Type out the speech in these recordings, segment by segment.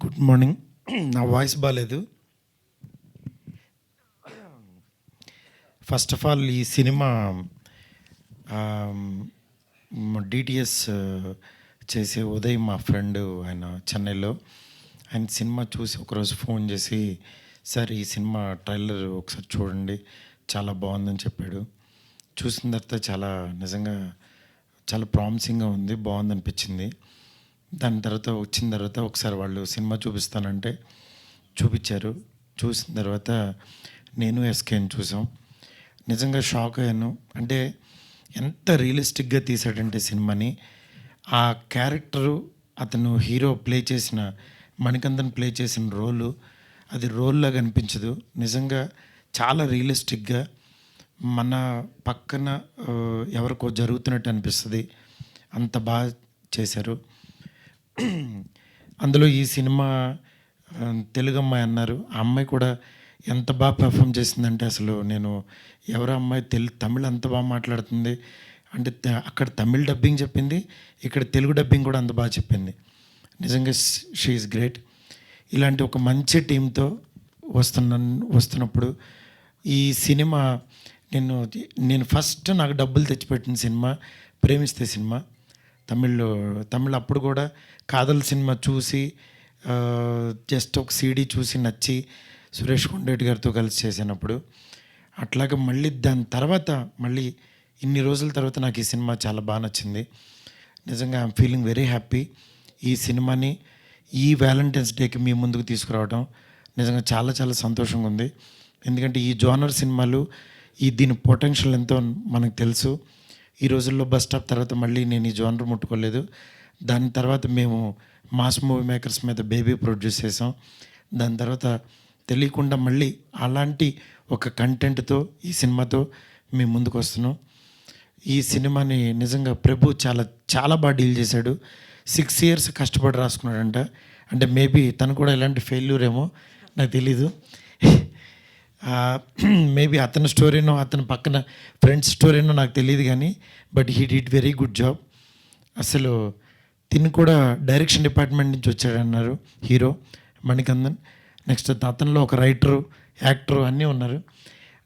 Good morning. నా voice బాగాలేదు. First of all ఈ సినిమా డిటిఎస్ చేసే ఉదయ్ మా ఫ్రెండ్, ఆయన చెన్నైలో. ఆయన సినిమా చూసి ఒకరోజు ఫోన్ చేసి, సార్ ఈ సినిమా ట్రైలర్ ఒకసారి చూడండి, చాలా బాగుందని చెప్పాడు. చూసిన తర్వాత నిజంగా చాలా ప్రామిసింగ్గా ఉంది, బాగుందనిపించింది. దాని తర్వాత వచ్చిన తర్వాత ఒకసారి వాళ్ళు సినిమా చూపిస్తానంటే చూపించారు. చూసిన తర్వాత నేను ఎస్కేని చూసాం. నిజంగా షాక్ అయ్యాను. అంటే ఎంత రియలిస్టిక్గా తీసాడంటే సినిమాని. ఆ క్యారెక్టరు, అతను హీరో ప్లే చేసిన, మణికందన్ ప్లే చేసిన రోలు, అది రోల్లా కనిపించదు. నిజంగా చాలా రియలిస్టిక్గా మన పక్కన ఎవరికో జరుగుతున్నట్టు అనిపిస్తుంది. అంత బాగా చేశారు. అందులో ఈ సినిమా తెలుగు అమ్మాయి అన్నారు. ఆ అమ్మాయి కూడా ఎంత బాగా పెర్ఫామ్ చేసిందంటే, అసలు నేను ఎవరో అమ్మాయి తమిళ్ అంత బాగా మాట్లాడుతుంది అంటే, అక్కడ తమిళ్ డబ్బింగ్ చెప్పింది, ఇక్కడ తెలుగు డబ్బింగ్ కూడా అంత బాగా చెప్పింది. నిజంగా షీ ఈజ్ గ్రేట్. ఇలాంటి ఒక మంచి టీంతో వస్తున్నప్పుడు ఈ సినిమా నేను ఫస్ట్ నాకు డబ్బులు తెచ్చిపెట్టిన సినిమా ప్రేమిస్తే సినిమా. తమిళ్ అప్పుడు కూడా కాదల్ సినిమా చూసి జస్ట్ ఒక సీడీ చూసి నచ్చి సురేష్ కొండేటి గారితో కలిసి చేసినప్పుడు, అట్లాగే మళ్ళీ దాని తర్వాత మళ్ళీ ఇన్ని రోజుల తర్వాత నాకు ఈ సినిమా చాలా బాగా నచ్చింది. నిజంగా ఐఎమ్ ఫీలింగ్ వెరీ హ్యాపీ. ఈ సినిమాని ఈ వ్యాలంటైన్స్ డేకి మీ ముందుకు తీసుకురావడం నిజంగా చాలా చాలా సంతోషంగా ఉంది. ఎందుకంటే ఈ జోనర్ సినిమాలు దీని పొటెన్షియల్ ఎంతో మనకు తెలుసు. ఈ రోజుల్లో బస్ స్టాప్ తర్వాత మళ్ళీ నేను ఈ జోనర్ ముట్టుకోలేదు. దాని తర్వాత మేము మాస్ మూవీ మేకర్స్ మీద బేబీ ప్రొడ్యూస్ చేసాం. దాని తర్వాత తెలియకుండా మళ్ళీ అలాంటి ఒక కంటెంట్తో ఈ సినిమాతో మేము ముందుకు వస్తున్నాం. ఈ సినిమాని నిజంగా ప్రభు చాలా చాలా బాగా డీల్ చేశాడు. 6 years కష్టపడి రాసుకున్నాడంట. అంటే మేబీ తను కూడా ఇలాంటి ఫెయిల్యూర్ ఏమో నాకు తెలీదు. మేబీ అతని స్టోరీనో అతని పక్కన ఫ్రెండ్స్ స్టోరీనో నాకు తెలియదు, కానీ but he did very good job. అసలు తిని కూడా డైరెక్షన్ డిపార్ట్మెంట్ నుంచి వచ్చాడన్నారు హీరో మణికందన్. నెక్స్ట్ అతనిలో ఒక రైటరు, యాక్టరు అన్నీ ఉన్నారు.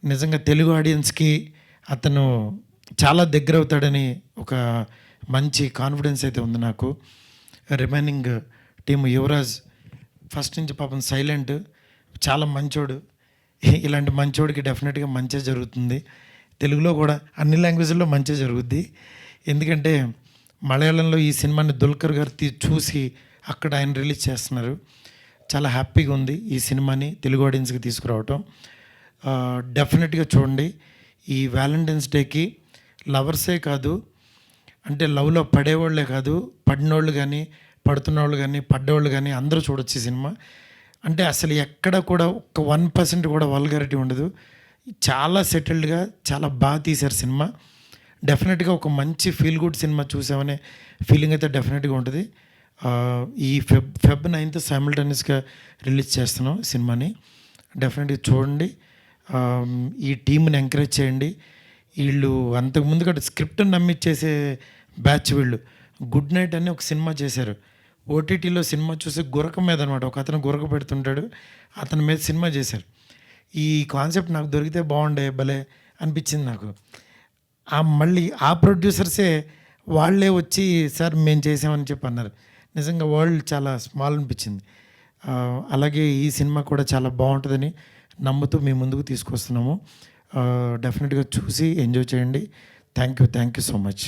నిజంగా తెలుగు ఆడియన్స్కి అతను చాలా దగ్గర అవుతాడని ఒక మంచి కాన్ఫిడెన్స్ అయితే ఉంది నాకు. రిమైనింగ్ టీము యువరాజ్ ఫస్ట్ నుంచి పాపం సైలెంట్, చాలా మంచోడు. ఇలాంటి మంచోడికి డెఫినెట్గా మంచి జరుగుతుంది. తెలుగులో కూడా అన్ని లాంగ్వేజ్లో మంచి జరుగుద్ది. ఎందుకంటే మలయాళంలో ఈ సినిమాని దుల్కర్ గారు చూసి అక్కడ ఆయన రిలీజ్ చేస్తున్నారు. చాలా హ్యాపీగా ఉంది ఈ సినిమాని తెలుగు ఆడియన్స్కి తీసుకురావటం. డెఫినెట్గా చూడండి. ఈ వ్యాలంటైన్స్ డేకి లవర్సే కాదు, అంటే లవ్లో పడేవాళ్ళే కాదు, పడినోళ్ళు కానీ, పడుతున్నవాళ్ళు కానీ, పడ్డవాళ్ళు కానీ అందరూ చూడొచ్చు ఈ సినిమా. అంటే అసలు ఎక్కడ కూడా ఒక 1% కూడా వల్గారిటీ ఉండదు. చాలా సెటిల్డ్గా చాలా బాగా తీశారు సినిమా. డెఫినెట్గా ఒక మంచి ఫీల్ గుడ్ సినిమా చూసామనే ఫీలింగ్ అయితే డెఫినెట్గా ఉంటుంది. ఈ ఫెబ్ 9th సైమల్టేనియస్గా రిలీజ్ చేస్తున్నాం సినిమాని. డెఫినెట్గా చూడండి. ఈ టీంని ఎంకరేజ్ చేయండి. వీళ్ళు అంతకుముందు కూడా స్క్రిప్ట్ని నమ్మిచ్చేసే బ్యాచ్ వీళ్ళు. గుడ్ నైట్ అని ఒక సినిమా చేశారు. ఓటీటీలో సినిమా చూసి గురక మీద అనమాట, ఒక అతను గురక పెడుతుంటాడు, అతని మీద సినిమా చేశారు. ఈ కాన్సెప్ట్ నాకు దొరికితే బాగుండే భలే అనిపించింది నాకు. మళ్ళీ ఆ ప్రొడ్యూసర్సే వాళ్ళే వచ్చి సార్ మేము చేసామని చెప్పి అన్నారు. నిజంగా వరల్డ్ చాలా స్మాల్ అనిపించింది. అలాగే ఈ సినిమా కూడా చాలా బాగుంటుందని నమ్ముతూ మీ ముందుకు తీసుకొస్తున్నాము. డెఫినెట్గా చూసి ఎంజాయ్ చేయండి. Thank you so much.